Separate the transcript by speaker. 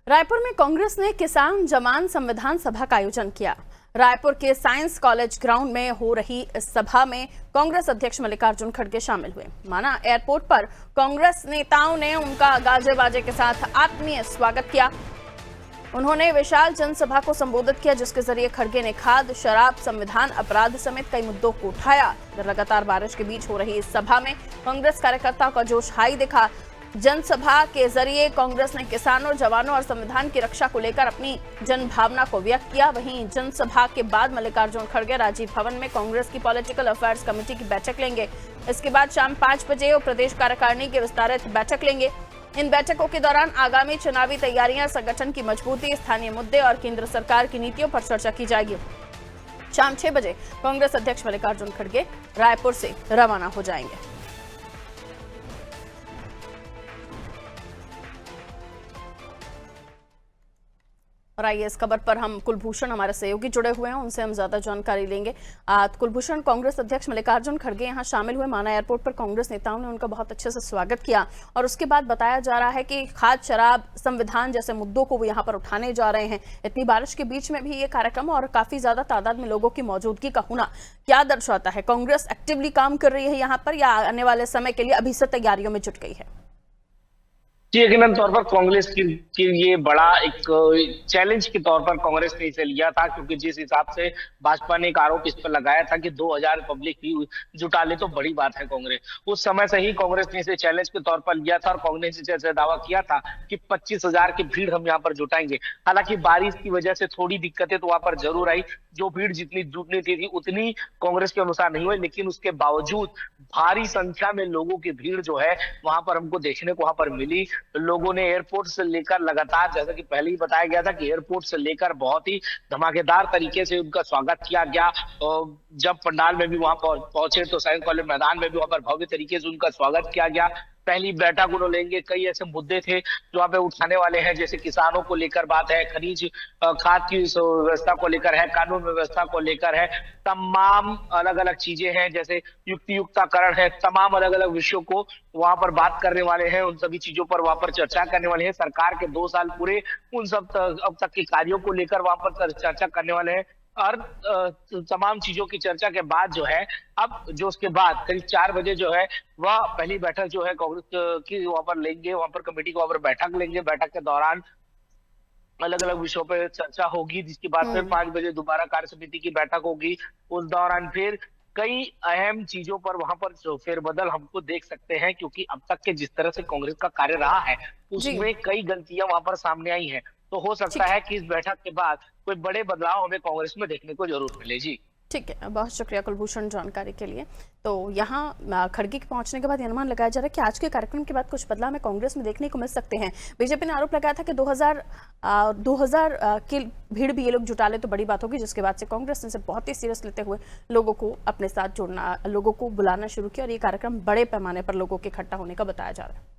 Speaker 1: रायपुर में कांग्रेस ने किसान जमान संविधान सभा का आयोजन किया। रायपुर के साइंस कॉलेज ग्राउंड में हो रही इस सभा में कांग्रेस अध्यक्ष मल्लिकार्जुन खड़गे शामिल हुए। माना एयरपोर्ट पर कांग्रेस नेताओं ने उनका गाजे बाजे के साथ आत्मीय स्वागत किया। उन्होंने विशाल जनसभा को संबोधित किया, जिसके जरिए खड़गे ने खाद्य, शराब, संविधान, अपराध समेत कई मुद्दों को उठाया। लगातार बारिश के बीच हो रही इस सभा में कांग्रेस कार्यकर्ताओं का जोश हाई दिखा। जनसभा के जरिए कांग्रेस ने किसानों, जवानों और संविधान की रक्षा को लेकर अपनी जनभावना को व्यक्त किया। वहीं जनसभा के बाद मल्लिकार्जुन खड़गे राजीव भवन में कांग्रेस की पॉलिटिकल अफेयर्स कमेटी की बैठक लेंगे। इसके बाद शाम 5 बजे वो प्रदेश कार्यकारिणी की विस्तारित बैठक लेंगे। इन बैठकों के दौरान आगामी चुनावी तैयारियां, संगठन की मजबूती, स्थानीय मुद्दे और केंद्र सरकार की नीतियों पर चर्चा की जाएगी। शाम 6 बजे कांग्रेस अध्यक्ष मल्लिकार्जुन खड़गे रायपुर से रवाना हो जाएंगे। और आइए इस खबर पर हम कुलभूषण, हमारे सहयोगी जुड़े हुए हैं, उनसे हम ज्यादा जानकारी लेंगे। कुलभूषण, कांग्रेस अध्यक्ष मल्लिकार्जुन खड़गे यहाँ शामिल हुए। माना एयरपोर्ट पर कांग्रेस नेताओं ने उनका बहुत अच्छे से स्वागत किया और उसके बाद बताया जा रहा है कि खाद्य, शराब, संविधान जैसे मुद्दों को वो यहाँ पर उठाने जा रहे हैं। इतनी बारिश के बीच में भी ये कार्यक्रम और काफी ज्यादा तादाद में लोगों की मौजूदगी का होना क्या दर्शाता है? कांग्रेस एक्टिवली काम कर रही है यहाँ पर या आने वाले समय के लिए अभी से तैयारियों में जुट गई है?
Speaker 2: जी, यकीनन तौर पर कांग्रेस की ये बड़ा एक चैलेंज के तौर पर कांग्रेस ने इसे लिया था, क्योंकि जिस हिसाब से भाजपा ने एक आरोप इस पर लगाया था कि 2000 पब्लिक भी जुटा ले तो बड़ी बात है कांग्रेस, उस समय से ही कांग्रेस ने इसे चैलेंज के तौर पर लिया था और कांग्रेस ने इसे दावा किया था कि 25,000 की भीड़ हम यहाँ पर जुटाएंगे। हालांकि बारिश की वजह से थोड़ी दिक्कतें तो वहां पर जरूर आई, जो भीड़ जितनी जुटनी थी उतनी कांग्रेस के अनुसार नहीं हुई, लेकिन उसके बावजूद भारी संख्या में लोगों की भीड़ जो है वहां पर हमको देखने को वहां पर मिली। लोगों ने एयरपोर्ट से लेकर लगातार, जैसा कि पहले ही बताया गया था कि एयरपोर्ट से लेकर बहुत ही धमाकेदार तरीके से उनका स्वागत किया गया। और जब पंडाल में भी वहां पहुंचे तो साइंस कॉलेज मैदान में भी वहां पर भव्य तरीके से उनका स्वागत किया गया। पहली बैठक उन्होंने लेंगे, कई ऐसे मुद्दे थे जो वहां पे उठाने वाले हैं, जैसे किसानों को लेकर बात है, खनिज खाद की व्यवस्था को लेकर है, कानून व्यवस्था को लेकर है, तमाम अलग अलग चीजें हैं, जैसे युक्तियुक्ताकरण है, तमाम अलग अलग विषयों को वहां पर बात करने वाले हैं। उन सभी चीजों पर वहां पर चर्चा करने वाले हैं। सरकार के 2 साल पूरे उन सब अब तक के कार्यों को लेकर वहां पर चर्चा करने वाले हैं। और तमाम चीजों की चर्चा के बाद जो है, अब जो उसके बाद करीब 4 बजे जो है वह पहली बैठक जो है कांग्रेस की वहां पर लेंगे, वहां पर कमेटी को वहां पर बैठक लेंगे। बैठक के दौरान अलग अलग विषयों पर चर्चा होगी, जिसके बाद फिर 5 बजे दोबारा कार्य समिति की बैठक होगी। उस दौरान फिर कई अहम चीजों पर वहां पर फेरबदल हमको देख सकते हैं, क्योंकि अब तक के जिस तरह से कांग्रेस का कार्य रहा है उसमें कई गलतियां वहां पर सामने आई हैं। तो हो सकता है कि इस बैठक के बाद कोई बड़े बदलाव हमें कांग्रेस में देखने को जरूर मिले। जी
Speaker 1: ठीक है, बहुत शुक्रिया कुलभूषण जानकारी के लिए। तो यहाँ खड़गे के पहुंचने के बाद अनुमान लगाया जा रहा है कि आज के कार्यक्रम के बाद कुछ बदलाव में कांग्रेस में देखने को मिल सकते हैं। बीजेपी ने आरोप लगाया था कि 2000 की भीड़ भी ये लोग जुटा ले तो बड़ी बात होगी, जिसके बाद से कांग्रेस ने इसे बहुत ही सीरियस लेते हुए लोगों को अपने साथ जोड़ना, लोगों को बुलाना शुरू किया और ये कार्यक्रम बड़े पैमाने पर लोगों के इकट्ठा होने का बताया जा रहा है।